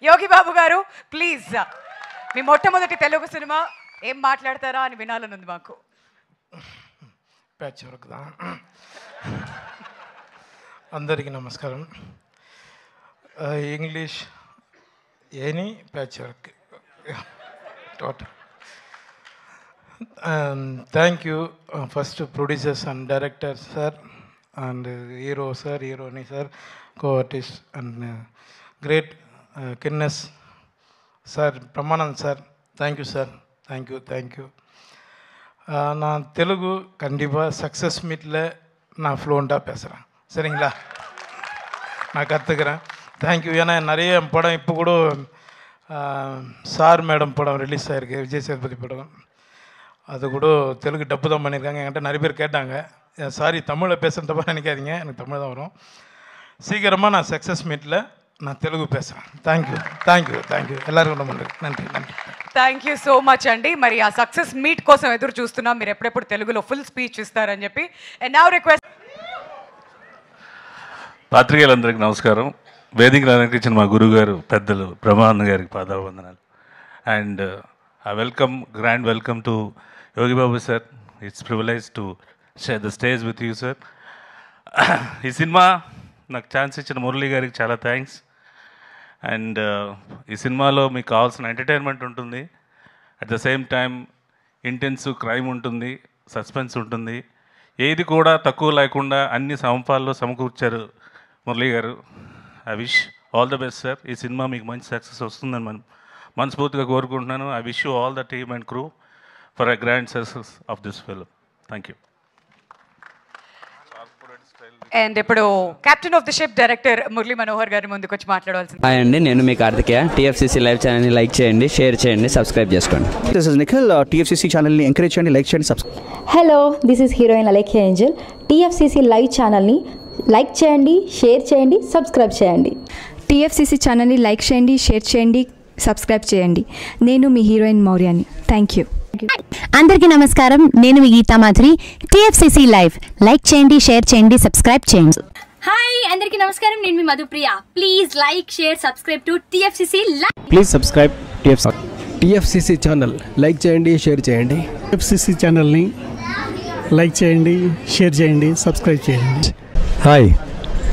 యోగి బాబు గారు ప్లీజ్ మీ మొట్టమొదటి తెలుగు సినిమా ఏం మాట్లాడతారా అని వినాలని ఉంది మాకు. ప్యాచ్ వర్క్ అందరికీ నమస్కారం. ఇంగ్లీష్ ఏని patch work total. Thank you first producers and director sir and hero sir, heroine sir, co-artist and great Kinnes sir, Pramanand sir, thank you sir, thank you. நான் தெலுங்கு கண்டிப்பாக சக்ஸஸ் மீட்டில் நான் ஃப்ளூவெண்ட்டாக பேசுகிறேன், சரிங்களா? நான் கற்றுக்கிறேன். தேங்க்யூ. ஏன்னா நிறைய படம் இப்போ கூட சார் மேடம் படம் ரிலீஸ் ஆகிருக்கு, விஜய் சேதுபதி படம். அது கூட தெலுங்கு டப்பு தான் பண்ணியிருக்காங்க. என்கிட்ட நிறைய பேர் கேட்டாங்க, சாரி தமிழில் பேசுகிற தப்பாக நினைக்காதீங்க, எனக்கு தமிழ் தான் வரும். சீக்கிரமாக நான் சக்ஸஸ் மீட்டில் நான் தெலுங்கு பேசுகிறேன். థ్యాంక్ యూ எல்லாருக்கும் நன்றி. థ్యాంక్ యూ సో మచ్ అండి. మరి ఆ సక్సెస్ మీట్ కోసం ఎదురు చూస్తున్నాం. మీరు ఎప్పుడెప్పుడు తెలుగులో ఫుల్ స్పీచ్ ఇస్తారని చెప్పి. And now request. పాత్రికేయులందరికీ నమస్కారం. వేదికను అలంకరించిన మా గురువు గారు పెద్దలు బ్రహ్మానంద గారికి పాదాభివందనాలు. And grand welcome to Yogi Babu sir. It's privilege to share the stage with you sir. ఈ సినిమా నాకు ఛాన్స్ ఇచ్చిన మురళి గారికి చాలా థ్యాంక్స్. అండ్ ఈ సినిమాలో మీకు కావాల్సిన ఎంటర్టైన్మెంట్ ఉంటుంది, at the same time intensive crime ఉంటుంది, సస్పెన్స్ ఉంటుంది. ఏది కూడా తక్కువ లేకుండా అన్ని సమపాల్లో సమకూర్చారు మురళి గారు. I wish all the best sir. ఈ సినిమా మీకు మంచి సక్సెస్ వస్తుందని మనస్ఫూర్తిగా కోరుకుంటున్నాను. I wish you all the team and crew for a grand success of this film. Thank you. And ఇప్పుడు captain of the ship director Murali Manohar గారి ముందుకు వచ్చి మాట్లాడవలసింది. హాయ్ అండి, నేను మీ కార్తికేయ. టీఎఫ్సీసీ లైవ్ ఛానల్ని లైక్ చేయండి, షేర్ చేయండి, సబ్స్క్రైబ్ చేసుకోండి. This is Nikhil. టీఎఫ్సీసీ ఛానల్ని ఎంకరేజ్ చేయండి, లైక్ చేయండి, subscribe. Hello, this is heroine Alekhya Angel. TFCC live ఛానల్ని లైక్ చేయండి, షేర్ చేయండి, సబ్స్క్రైబ్ చేయండి. టీఎఫ్సీసీ ఛానల్ని లైక్ చేయండి, షేర్ చేయండి, సబ్స్క్రైబ్ చేయండి. నేను మీ హీరోయిన్ మౌర్యాని. Thank you. అందరికీ నమస్కారం, నేను మీ Geetha Madhuri. TFCC live like చేయండి, షేర్ చేయండి, సబ్స్క్రైబ్ చేయండి. హాయ్ అందరికీ నమస్కారం, నేను మీ Madhupriya. Please like, share, subscribe to TFCC live. Please subscribe TFCC channel. Like చేయండి, షేర్ చేయండి. టీఎఫ్సీసీ ఛానల్ని లైక్ చేయండి, షేర్ చేయండి, సబ్స్క్రైబ్ చేయండి. Hi,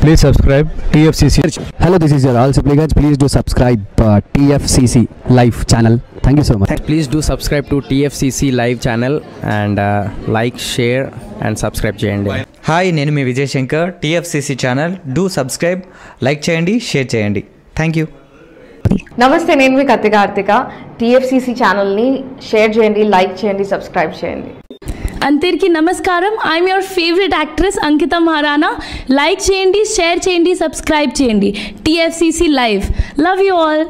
please subscribe TFCC. Hello, this is your all supplicants. Please do subscribe TFCC live channel. Thank you so much. Please do subscribe to TFCC live channel and like, share and subscribe చేయండి. హాయ్, నేను మీ Vijay Shankar. TFCC channel do subscribe, like చేయండి, share చేయండి. Thank you. నమస్తే, నేను మీ Karthika. TFCC ఛానల్ని షేర్ చేయండి, లైక్ చేయండి, సబ్స్క్రైబ్ చేయండి. అందరికీ నమస్కారం, I'm your favourite actress Ankita Maharana. Like చేయండి, షేర్ చేయండి, సబ్స్క్రైబ్ చేయండి. TFCC live. Love you all.